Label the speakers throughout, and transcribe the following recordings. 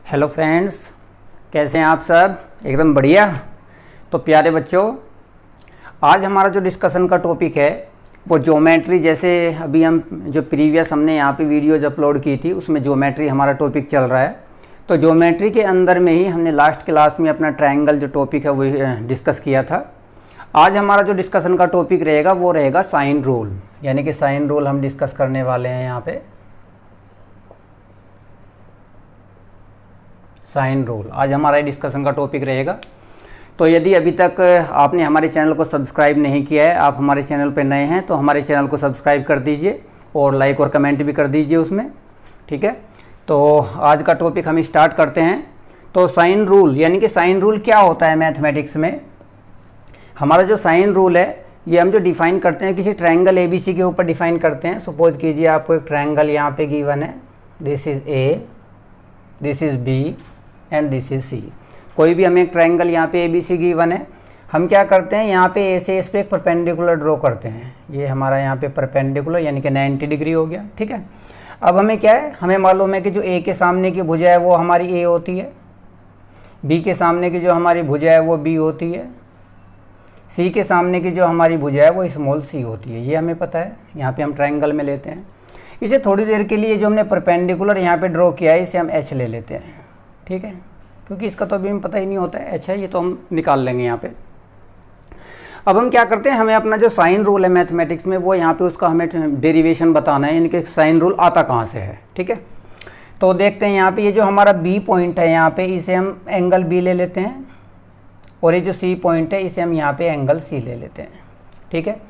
Speaker 1: Hello friends, कैसे हैं आप सब? एकदम बढ़िया। तो प्यारे बच्चों, आज हमारा जो डिस्कशन का टॉपिक है वो ज्योमेट्री। जैसे अभी हम जो प्रीवियस हमने यहाँ पे वीडियोज अपलोड की थी उसमें ज्योमेट्री हमारा टॉपिक चल रहा है। तो ज्योमेट्री के अंदर में ही हमने लास्ट क्लास में अपना ट्रायंगल जो टॉपिक है वो डिस्कस किया था। आज हमारा जो डिस्कशन का टॉपिक रहेगा वो रहेगा साइन रूल, यानी कि साइन रूल हम डिस्कस करने वाले हैं यहाँ पे। साइन रूल आज हमारा डिस्कशन का टॉपिक रहेगा। तो यदि अभी तक आपने हमारे चैनल को सब्सक्राइब नहीं किया है, आप हमारे चैनल पर नए हैं तो हमारे चैनल को सब्सक्राइब कर दीजिए और लाइक और कमेंट भी कर दीजिए उसमें, ठीक है। तो आज का टॉपिक हम स्टार्ट करते हैं। तो साइन रूल, यानी कि साइन रूल क्या होता है मैथमेटिक्स में। हमारा जो साइन रूल है ये हम जो डिफ़ाइन करते हैं किसी ट्रायंगल ABC के ऊपर डिफ़ाइन करते हैं। सपोज कीजिए आपको एक ट्रायंगल यहाँ पे गिवन है, this is A, this is B and this is C। कोई भी हमें एक ट्रायंगल यहाँ पे ABC गिवन है, हम क्या करते हैं यहाँ पे A से इस पे एक परपेंडिकुलर ड्रॉ करते हैं। ये हमारा यहाँ पे परपेंडिकुलर यानी कि 90 डिग्री हो गया, ठीक है। अब हमें क्या है, हमें मालूम है कि जो A के सामने की भुजा है वो हमारी A होती है, B के सामने की जो हमारी भुजा है वो B होती है, C के सामने की जो हमारी भुजा है वो स्मॉल c होती है। ये हमें पता है, यहाँ पे हम ट्रायंगल में लेते हैं। इसे थोड़ी देर के लिए जो हमने परपेंडिकुलर यहाँ पे ड्रॉ किया है इसे हम H ले लेते हैं, ठीक है, क्योंकि इसका तो अभी हमें पता ही नहीं होता है H है, ये तो हम निकाल लेंगे यहाँ पे। अब हम क्या करते हैं, हमें अपना जो साइन रूल है मैथमेटिक्स में वो यहाँ पे उसका हमें डेरिवेशन बताना है, यानी कि साइन रूल आता कहाँ से है, ठीक है। तो देखते हैं यहाँ पे ये जो हमारा B पॉइंट है यहाँ पे इसे हम एंगल B ले लेते हैं और ये जो C पॉइंट है इसे हम यहाँ पे एंगल C ले लेते हैं, ठीक है।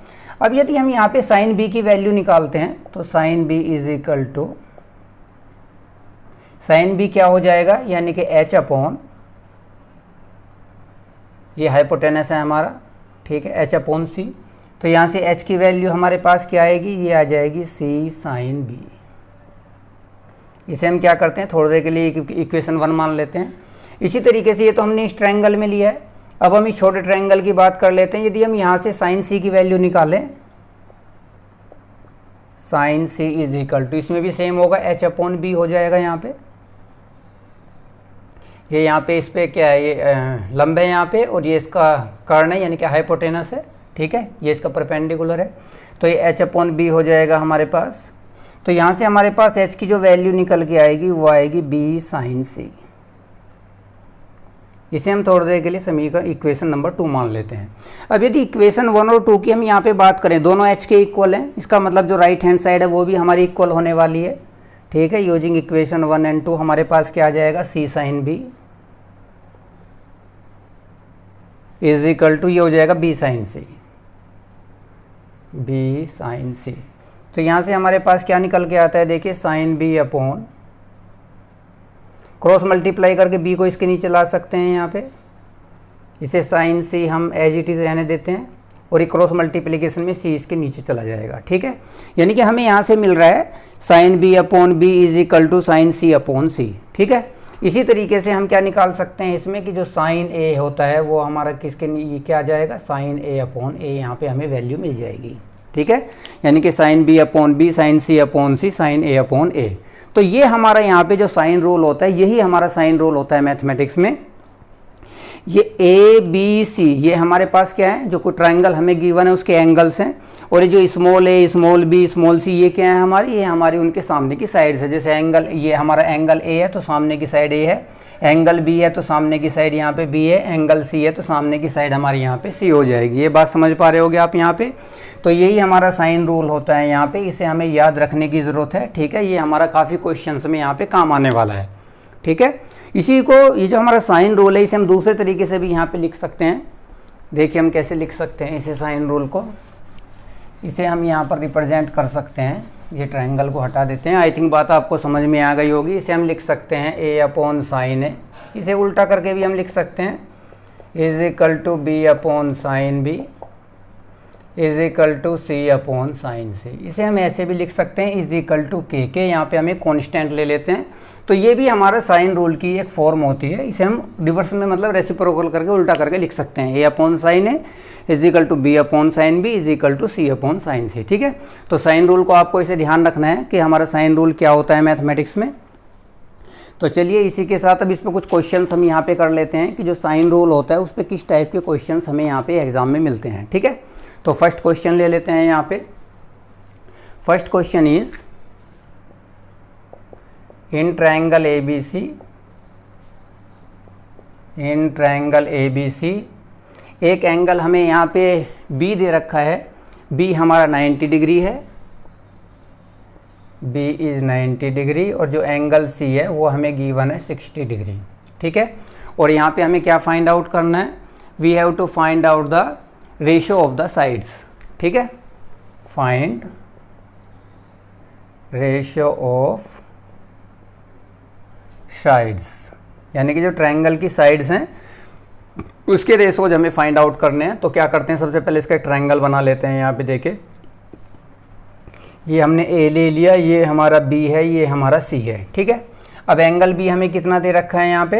Speaker 1: अब यदि हम यहाँ पे साइन B की वैल्यू निकालते हैं तो sine B is equal to sine B क्या हो जाएगा, यानी कि H अपॉन, ये हाइपोटेनस है हमारा, ठीक है, H अपॉन C। तो यहाँ से H की वैल्यू हमारे पास क्या आएगी, ये आ जाएगी C साइन B। इसे हम क्या करते हैं, थोड़ी देर के लिए इक्वेशन 1 मान लेते हैं। इसी तरीके से ये तो हमने इस ट्रायंगल में लिया है। अब हम इस छोटे ट्रायंगल की बात कर लेते हैं। यदि हम यहाँ से साइन C की वैल्यू निकालें, sine C is equal to, इसमें भी सेम होगा, H अपॉन B हो जाएगा यहाँ पे। ये यहाँ पे इस पे क्या है, ये लंब है यहाँ पे और ये इसका कर्ण है यानी कि हाइपोटेनस है, ठीक है, ये इसका परपेंडिकुलर है। तो ये H अपॉन B हो जाएगा हमारे पास। तो यहाँ से हमारे पास H की जो वैल्यू निकल के आएगी वो आएगी B साइन C। इसे हम थोड़ी देर के लिए समीकरण इक्वेशन नंबर 2 मान लेते हैं। अब यदि इक्वेशन 1 और 2 की हम यहाँ पे बात करें, दोनों H के इक्वल हैं, इसका मतलब जो राइट हैंड साइड है वो भी हमारी इक्वल होने वाली है, ठीक है। यूजिंग इक्वेशन 1 एंड 2 हमारे पास क्या आ जाएगा, C sine B is equal to, ये हो जाएगा B sine C, B sine C। तो यहाँ से हमारे पास क्या निकल के आता है, देखिए sine B upon, cross multiply करके B को इसके नीचे ला सकते हैं यहाँ पे, इसे साइन C हम एज इट इज़ रहने देते हैं और ये क्रॉस मल्टीप्लिकेशन में C इसके नीचे चला जाएगा, ठीक है। यानी कि हमें यहाँ से मिल रहा है sine B upon B is equal to sine C upon C, ठीक है। इसी तरीके से हम क्या निकाल सकते हैं इसमें कि जो साइन A होता है वो हमारा किसके ये क्या आ जाएगा, साइन A अपॉन A, यहाँ पे हमें वैल्यू मिल जाएगी, ठीक है। यानी कि sine B upon B sine C upon C sine A upon A। तो ये हमारा यहाँ पे जो साइन रूल होता है यही हमारा साइन रूल होता है मैथमेटिक्स में। ये ABC ये हमारे पास क्या है, जो कोई ट्रायंगल हमें गिवन है उसके एंगल्स हैं, और ये जो small A small B small C ये क्या है हमारी, ये हमारी उनके सामने की साइड है। जैसे एंगल, ये हमारा एंगल A है तो सामने की साइड A है, एंगल B है तो सामने की साइड यहाँ पे B है, एंगल C है तो सामने की साइड हमारी यहाँ पे C हो जाएगी। ये बात समझ पा रहे होगे आप यहाँ पे। तो यही हमारा साइन रूल होता है यहाँ पे, इसे हमें याद रखने की ज़रूरत है, ठीक है। ये हमारा काफ़ी क्वेश्चंस में यहाँ पे काम आने वाला है, ठीक है। इसी को, ये जो हमारा साइन रूल है इसे हम दूसरे तरीके से भी यहाँ पे लिख सकते हैं। देखिए हम कैसे लिख सकते हैं इसे, साइन रूल को, इसे हम यहाँ पर रिप्रेजेंट कर सकते हैं। ये ट्रायंगल को हटा देते हैं, आई थिंक बात आपको समझ में आ गई होगी। इसे हम लिख सकते हैं A अपॉन साइन A, इसे उल्टा करके भी हम लिख सकते हैं is equal to B upon sine B is equal to C upon sine C। इसे हम ऐसे भी लिख सकते हैं इज इक्वल टू K यहाँ पे हमें कॉन्स्टेंट ले लेते हैं। तो ये भी हमारा साइन रूल की एक फॉर्म होती है, इसे हम रिवर्स में मतलब रेसिप्रोकल करके उल्टा करके लिख सकते हैं। A upon sine A is equal to B upon sine B is equal to C upon sine C, ठीक है। तो साइन रूल को आपको इसे ध्यान रखना है कि हमारा साइन रूल क्या होता है मैथमेटिक्स में। तो चलिए इसी के साथ अब इस पर कुछ क्वेश्चंस हम यहाँ पे कर लेते हैं कि जो साइन रूल होता है उस पर किस टाइप के क्वेश्चंस हमें यहाँ पे एग्जाम में मिलते हैं। ठीक है, तो फर्स्ट क्वेश्चन ले लेते हैं यहाँ पे। First question is in triangle ABC एक एंगल हमें यहाँ पे B दे रखा है, B हमारा 90 डिग्री है, B इज़ 90 डिग्री, और जो एंगल C है वो हमें गिवन है 60 डिग्री। ठीक है, और यहाँ पे हमें क्या फाइंड आउट करना है, we have to find out the ratio of the sides. ठीक है, फाइंड रेशियो ऑफ साइड्स, यानी कि जो ट्रायंगल की साइड्स हैं उसके रेशोज हमें फाइंड आउट करने हैं। तो क्या करते हैं, सबसे पहले इसका एक ट्रायंगल बना लेते हैं। यहाँ पे देखें, ये हमने A ले लिया, ये हमारा B है, ये हमारा C है। ठीक है, अब एंगल B हमें कितना दे रखा है, यहाँ पे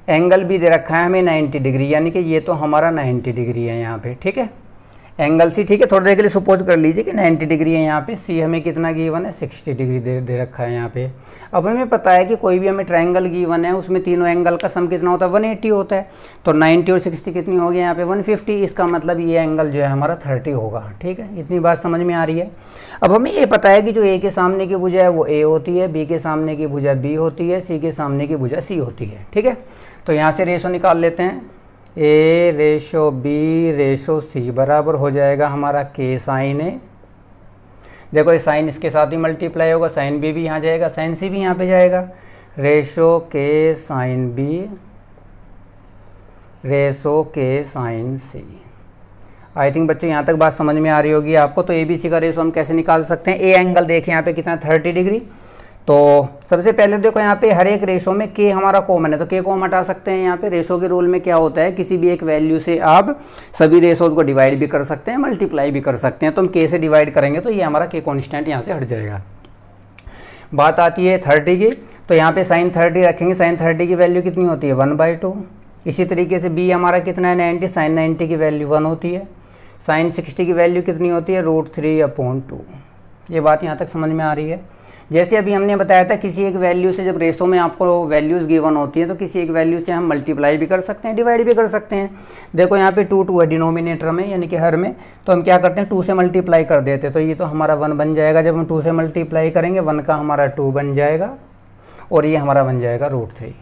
Speaker 1: एंगल B दे रखा है हमें 90 डिग्री, यानी कि ये तो हमारा 90 डिग्री है यहाँ पे। ठीक है, एंगल C, ठीक है, थोड़ी देर के लिए सपोज कर लीजिए कि 90 डिग्री है यहाँ पे, C हमें कितना गिवन है 60 डिग्री दे रखा है यहाँ पे। अब हमें पता है कि कोई भी हमें ट्रायंगल गिवन है उसमें तीनों एंगल का सम कितना होता है, 180 होता है। तो 90 और 60 कितनी हो गई यहाँ पे 150, इसका मतलब ये एंगल जो है हमारा 30 होगा। ठीक है, इतनी बात समझ में आ रही है। अब हमें ये पता है कि जो A के सामने की भुजा है वो A होती है, B के सामने की भुजा B होती है, C के सामने की भुजा C होती है। ठीक है, तो यहाँ से रेशो निकाल लेते हैं, A ratio B ratio C बराबर हो जाएगा हमारा K साइन A। देखो ये साइन इसके साथ ही मल्टीप्लाई होगा, साइन B भी यहाँ जाएगा, साइन C भी यहाँ पे जाएगा, ratio K sine B ratio K sine C। I think बच्चों यहाँ तक बात समझ में आ रही होगी आपको। तो ABC का रेशो हम कैसे निकाल सकते हैं, A एंगल देखें यहाँ पे कितना 30 डिग्री। तो सबसे पहले देखो यहाँ पे हर एक रेशो में K हमारा कॉमन है, तो K को हम हटा सकते हैं। यहाँ पे रेशो के रूल में क्या होता है, किसी भी एक वैल्यू से आप सभी रेशोज को डिवाइड भी कर सकते हैं, मल्टीप्लाई भी कर सकते हैं। तो हम K से डिवाइड करेंगे तो ये हमारा K कॉन्स्टेंट यहाँ से हट जाएगा। बात आती है 30 की, तो यहाँ पे साइन 30 रखेंगे, साइन 30 की वैल्यू कितनी होती है 1/2। इसी तरीके से B हमारा कितना है 90, साइन 90 की वैल्यू 1 होती है, साइन 60 की वैल्यू कितनी होती है √3/2। ये बात यहाँ तक समझ में आ रही है। जैसे अभी हमने बताया था किसी एक वैल्यू से जब रेशो में आपको वैल्यूज़ गिवन होती हैं तो किसी एक वैल्यू से हम मल्टीप्लाई भी कर सकते हैं, डिवाइड भी कर सकते हैं। देखो यहाँ पे 2 है डिनोमिनेटर में, यानी कि हर में, तो हम क्या करते हैं 2 से मल्टीप्लाई कर देते हैं, तो ये तो हमारा 1 बन जाएगा। जब हम 2 से मल्टीप्लाई करेंगे 1 का हमारा 2 बन जाएगा और ये हमारा बन जाएगा √3।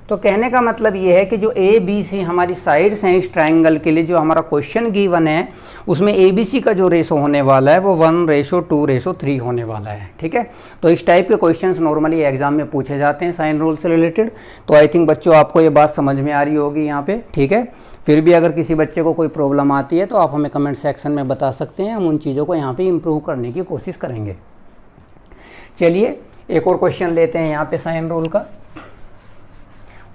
Speaker 1: तो कहने का मतलब ये है कि जो ABC हमारी साइड्स हैं इस ट्रायंगल के लिए, जो हमारा क्वेश्चन गिवन है उसमें ABC का जो रेशो होने वाला है वो 1:2:3 होने वाला है। ठीक है, तो इस टाइप के क्वेश्चंस नॉर्मली एग्जाम में पूछे जाते हैं साइन रूल से रिलेटेड। तो आई थिंक बच्चों आपको ये बात समझ में आ रही होगी यहाँ पे। ठीक है, फिर भी अगर किसी बच्चे को कोई प्रॉब्लम आती है तो आप हमें कमेंट सेक्शन में बता सकते हैं, हम उन चीज़ों को यहाँ पर इम्प्रूव करने की कोशिश करेंगे। चलिए एक और क्वेश्चन लेते हैं यहाँ पे साइन रूल का,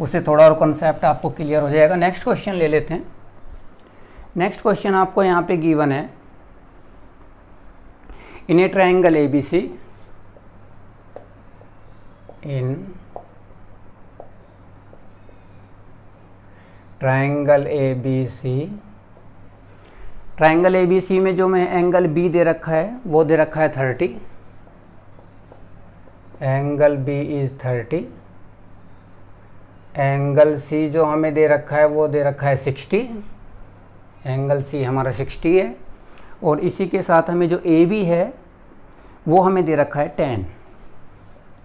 Speaker 1: उससे थोड़ा और कॉन्सेप्ट आपको क्लियर हो जाएगा। नेक्स्ट क्वेश्चन ले लेते हैं। नेक्स्ट क्वेश्चन आपको यहाँ पे गिवन है, in a triangle ABC, in triangle ABC में जो मैं एंगल B दे रखा है वो दे रखा है 30, angle B is 30, angle C जो हमें दे रखा है वो दे रखा है 60, एंगल C हमारा 60 है, और इसी के साथ हमें जो AB है वो हमें दे रखा है 10,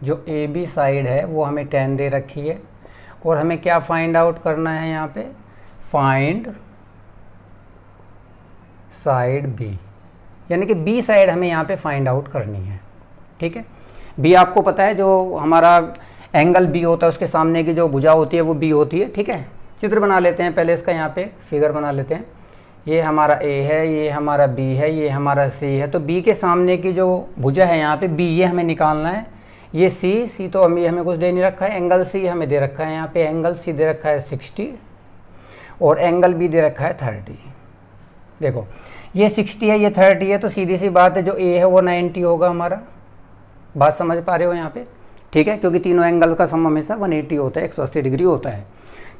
Speaker 1: जो AB साइड है वो हमें 10 दे रखी है। और हमें क्या फाइंड आउट करना है यहाँ पे, फाइंड साइड B, यानी कि B साइड हमें यहाँ पे फाइंड आउट करनी है। ठीक है, B आपको पता है जो हमारा एंगल B होता है उसके सामने की जो भुजा होती है वो B होती है। ठीक है, चित्र बना लेते हैं पहले इसका, यहाँ पे फिगर बना लेते हैं। ये हमारा A है, ये हमारा B है, ये हमारा C है। तो B के सामने की जो भुजा है यहाँ पे B, ये हमें निकालना है। ये C तो हमें कुछ दे नहीं रखा है, एंगल C हमें दे रखा है, यहाँ पे एंगल C दे रखा है 60 और एंगल B दे रखा है 30। देखो ये 60 है, ये 30 है, तो सीधी सी बात है जो A है वो 90 होगा हमारा। बात समझ पा रहे हो यहाँ पे? ठीक है, क्योंकि तीनों एंगल का सम हमेशा 180 होता है, 180 डिग्री होता है।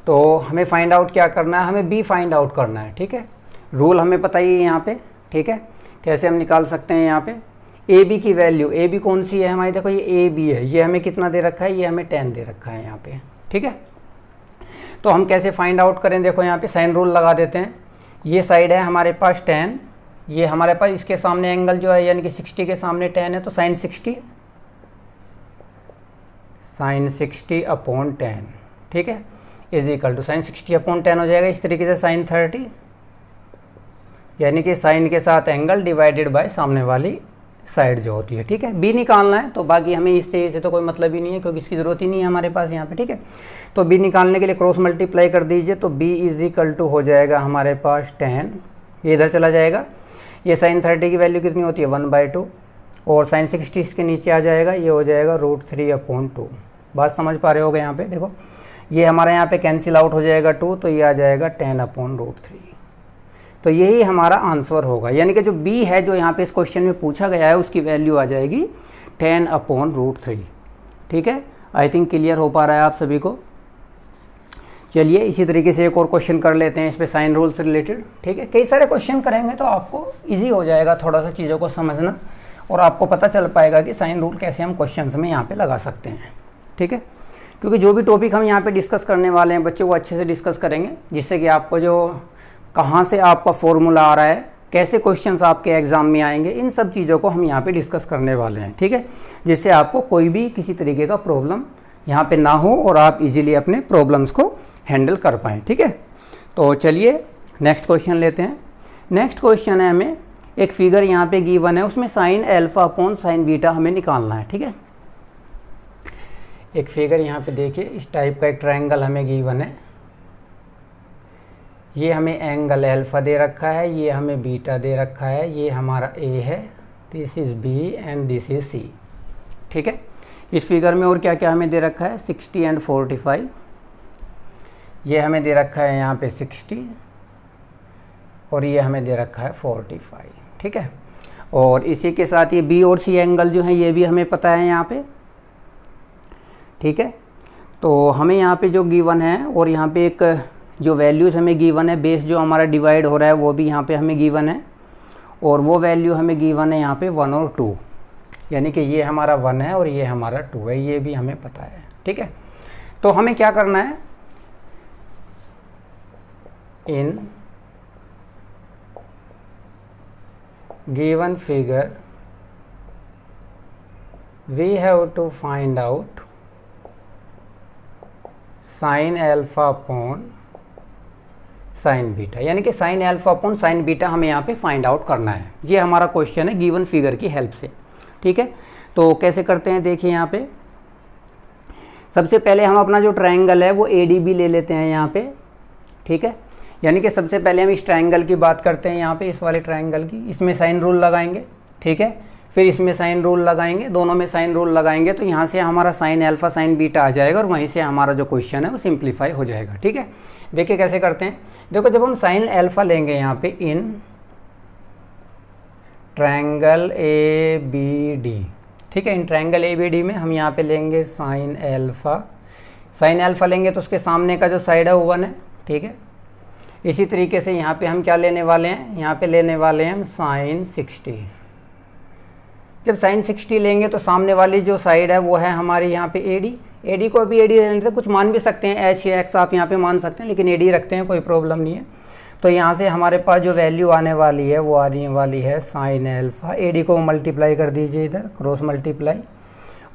Speaker 1: तो हमें फाइंड आउट क्या करना है, हमें B फाइंड आउट करना है। ठीक है, रूल हमें पता ही है यहाँ पे। ठीक है, कैसे हम निकाल सकते हैं यहाँ पे, ए बी की वैल्यू, ए बी कौन सी है हमारी, देखो ये ए बी है, ये हमें कितना दे रखा है, ये हमें 10 दे रखा है यहाँ पे, ठीक है। तो हम कैसे फाइंड आउट करें, देखो यहाँ पे साइन रूल लगा देते हैं। ये साइड है हमारे पास 10, ये हमारे पास इसके सामने एंगल जो है यानी कि 60 के सामने 10 है, तो साइन 60 अपॉन 10, ठीक है, is equal to sine 60 upon 10 हो जाएगा। इस तरीके से साइन 30 यानी कि साइन के साथ एंगल डिवाइडेड बाय सामने वाली साइड जो होती है, ठीक है। बी निकालना है, तो बाकी हमें इससे तो कोई मतलब ही नहीं है क्योंकि इसकी ज़रूरत ही नहीं है हमारे पास यहाँ पे, ठीक है। तो बी निकालने के लिए क्रॉस मल्टीप्लाई कर दीजिए, तो बी इज इक्वल टू हो जाएगा हमारे पास 10, ये इधर चला जाएगा। ये साइन 30 की वैल्यू कितनी होती है 1/2 और साइन 60 इसके नीचे आ जाएगा, ये हो जाएगा √3/2। बात समझ पा रहे होगे यहाँ पे, देखो ये हमारा यहाँ पे कैंसिल आउट हो जाएगा 2, तो ये आ जाएगा 10/√3। तो यही हमारा आंसर होगा, यानी कि जो बी है जो यहाँ पे इस क्वेश्चन में पूछा गया है उसकी वैल्यू आ जाएगी 10/√3, ठीक है। आई थिंक क्लियर हो पा रहा है आप सभी को। चलिए इसी तरीके से एक और क्वेश्चन कर लेते हैं इस पे साइन रूल से रिलेटेड, ठीक है। कई सारे क्वेश्चन करेंगे तो आपको ईजी हो जाएगा थोड़ा सा चीज़ों को समझना और आपको पता चल पाएगा कि साइन रूल कैसे हम क्वेश्चन में यहाँ पे लगा सकते हैं, ठीक है। क्योंकि जो भी टॉपिक हम यहाँ पे डिस्कस करने वाले हैं बच्चों, वो अच्छे से डिस्कस करेंगे जिससे कि आपको जो कहाँ से आपका फॉर्मूला आ रहा है, कैसे क्वेश्चंस आपके एग्जाम में आएंगे, इन सब चीज़ों को हम यहाँ पे डिस्कस करने वाले हैं, ठीक है। जिससे आपको कोई भी किसी तरीके का प्रॉब्लम यहाँ पे ना हो और आप इजीली अपने प्रॉब्लम्स को हैंडल कर पाएँ, ठीक है। तो चलिए नेक्स्ट क्वेश्चन लेते हैं। नेक्स्ट क्वेश्चन है, हमें एक फिगर यहाँ पे गिवन है, उसमें sign alpha upon sine beta हमें निकालना है, ठीक है। एक फिगर यहाँ पे देखिए, इस टाइप का एक ट्रायंगल हमें गिवन है। ये हमें एंगल अल्फा दे रखा है, ये हमें बीटा दे रखा है, ये हमारा ए है, this is B and this is C, ठीक है। इस फिगर में और क्या क्या हमें दे रखा है, 60 एंड 45, ये हमें दे रखा है यहाँ पे 60 और ये हमें दे रखा है 45, ठीक है। और इसी के साथ ये बी और सी एंगल जो है ये भी हमें पता है यहाँ पे, ठीक है। तो हमें यहाँ पे जो गिवन है और यहाँ पे एक जो वैल्यूज़ हमें गिवन है, बेस जो हमारा डिवाइड हो रहा है वो भी यहाँ पे हमें गिवन है और वो वैल्यू हमें गिवन है यहाँ पे 1 और 2, यानी कि ये हमारा 1 है और ये हमारा 2 है, ये भी हमें पता है, ठीक है। तो हमें क्या करना है, in given figure we have to find out sine alpha upon sine beta, यानी कि sine alpha upon sine beta हमें यहाँ पे फाइंड आउट करना है। ये हमारा क्वेश्चन है गिवन फिगर की हेल्प से, ठीक है। तो कैसे करते हैं, देखिए यहाँ पे सबसे पहले हम अपना जो ट्रायंगल है वो ADB ले लेते हैं यहाँ पे, ठीक है। यानी कि सबसे पहले हम इस ट्रायंगल की बात करते हैं यहाँ पे, इस वाले ट्रायंगल की, इसमें साइन रूल लगाएंगे, ठीक है। फिर इसमें साइन रूल लगाएंगे, दोनों में साइन रूल लगाएंगे, तो यहाँ से हमारा साइन अल्फा साइन बीटा आ जाएगा और वहीं से हमारा जो क्वेश्चन है वो सिंप्लीफाई हो जाएगा, ठीक है। देखिए कैसे करते हैं, देखो जब हम साइन अल्फा लेंगे यहाँ पे इन ट्रायंगल ABD, ठीक है, इन ट्रायंगल ABD में हम यहाँ पे लेंगे साइन अल्फा, साइन अल्फा लेंगे तो उसके सामने का जो साइड है वो 1 है, ठीक है। इसी तरीके से यहाँ पे हम क्या लेने वाले हैं, यहाँ पे लेने वाले हैं हम साइन 60। जब साइन 60 लेंगे तो सामने वाली जो साइड है वो है हमारी यहाँ पे AD को अभी AD रहने से कुछ मान भी सकते हैं, H या X आप यहाँ पे मान सकते हैं, लेकिन AD रखते हैं, कोई प्रॉब्लम नहीं है। तो यहाँ से हमारे पास जो वैल्यू आने वाली है वो आने वाली है साइन अल्फा, AD को मल्टीप्लाई कर दीजिए इधर, क्रॉस मल्टीप्लाई,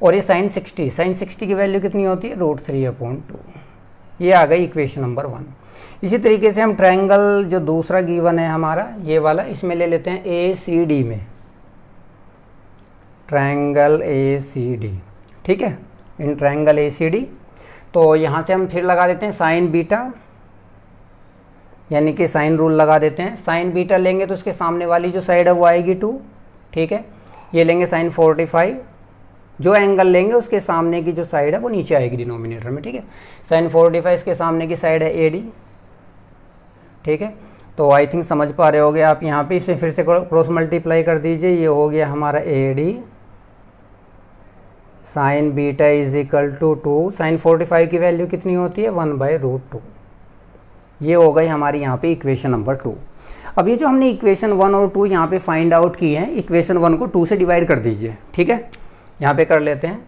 Speaker 1: और ये साइन 60 की वैल्यू कितनी होती है, √3/2। ये आ गई इक्वेशन नंबर 1। इसी तरीके से हम ट्रायंगल जो दूसरा गिवन है हमारा ये वाला, इसमें ले लेते हैं ACD में, ट्रायंगल ACD, ठीक है, इन ट्रायंगल ACD। तो यहाँ से हम फिर लगा देते हैं साइन बीटा, यानी कि साइन रूल लगा देते हैं। साइन बीटा लेंगे तो उसके सामने वाली जो साइड है वो आएगी 2, ठीक है। ये लेंगे साइन 45, जो एंगल लेंगे उसके सामने की जो साइड है वो नीचे आएगी डिनोमिनेटर में, ठीक है। साइन 45 इसके सामने की साइड है AD, ठीक है। तो आई थिंक समझ पा रहे होगे आप, यहाँ पे इसे फिर से क्रॉस मल्टीप्लाई कर दीजिए, ये हो गया हमारा AD sine beta is equal to 2, sine 45 की वैल्यू कितनी होती है 1/√2। ये हो गई हमारी यहाँ पे इक्वेशन नंबर 2। अब ये जो हमने इक्वेशन 1 और 2 यहाँ पे फाइंड आउट की है, इक्वेशन 1 को 2 से डिवाइड कर दीजिए, ठीक है। यहाँ पे कर लेते हैं,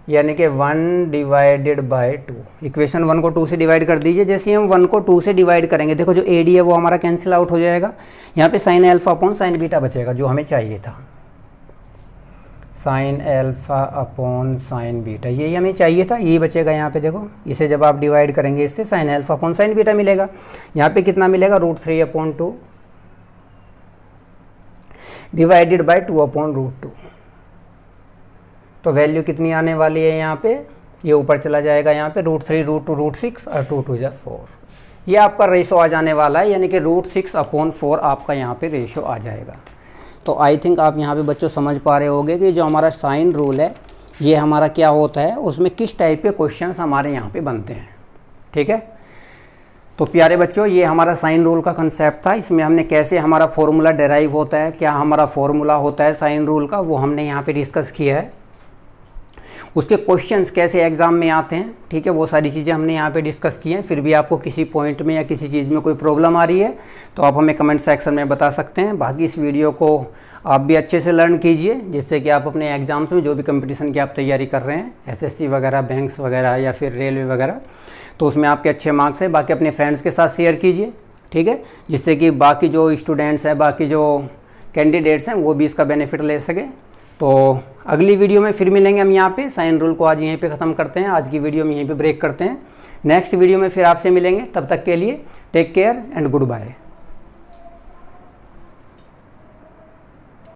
Speaker 1: यानी कि 1 डिवाइडेड बाय 2, इक्वेशन 1 को 2 से डिवाइड कर दीजिए। जैसे ही हम 1 को 2 से डिवाइड करेंगे, देखो जो AD है वो हमारा कैंसिल आउट हो जाएगा, यहाँ पे sign alpha upon sine beta बचेगा जो हमें चाहिए था, sign alpha upon sine beta, यही हमें चाहिए था, यही बचेगा यहाँ पे। देखो इसे जब आप डिवाइड करेंगे इससे sign alpha upon sine beta मिलेगा, यहाँ पे कितना मिलेगा, √3/2 डिवाइडेड बाय 2/√2। तो वैल्यू कितनी आने वाली है यहाँ पे, ये ऊपर चला जाएगा, यहाँ पे √3 √2 √6 और 2 2 4, ये आपका रेशो आ जाने वाला है, यानी कि √6/4 आपका यहाँ पे रेशो आ जाएगा। तो आई थिंक आप यहाँ पे बच्चों समझ पा रहे होंगे कि जो हमारा साइन रूल है ये हमारा क्या होता है, उसमें किस टाइप के क्वेश्चंस हमारे यहाँ पे बनते हैं, ठीक है। तो प्यारे बच्चों, ये हमारा साइन रूल का कंसेप्ट था, इसमें हमने कैसे हमारा फॉर्मूला डेराइव होता है, क्या हमारा फॉर्मूला होता है साइन रूल का, वो हमने यहाँ पे डिस्कस किया है। उसके क्वेश्चंस कैसे एग्ज़ाम में आते हैं, ठीक है, वो सारी चीज़ें हमने यहाँ पे डिस्कस की हैं। फिर भी आपको किसी पॉइंट में या किसी चीज़ में कोई प्रॉब्लम आ रही है तो आप हमें कमेंट सेक्शन में बता सकते हैं। बाकी इस वीडियो को आप भी अच्छे से लर्न कीजिए, जिससे कि आप अपने एग्ज़ाम्स में जो भी कंपटीशन की आप तैयारी कर रहे हैं, SSC वगैरह, बैंक्स वगैरह या फिर रेलवे वगैरह, तो उसमें आपके अच्छे मार्क्स हैं। बाकी अपने फ्रेंड्स के साथ शेयर कीजिए, ठीक है, जिससे कि बाकी जो स्टूडेंट्स हैं, बाकी जो कैंडिडेट्स हैं, वो भी इसका बेनिफिट ले सकें। तो अगली वीडियो में फिर मिलेंगे हम यहाँ पे। साइन रूल को आज यहीं पे ख़त्म करते हैं, आज की वीडियो में यहीं पे ब्रेक करते हैं। नेक्स्ट वीडियो में फिर आपसे मिलेंगे, तब तक के लिए take care and good bye.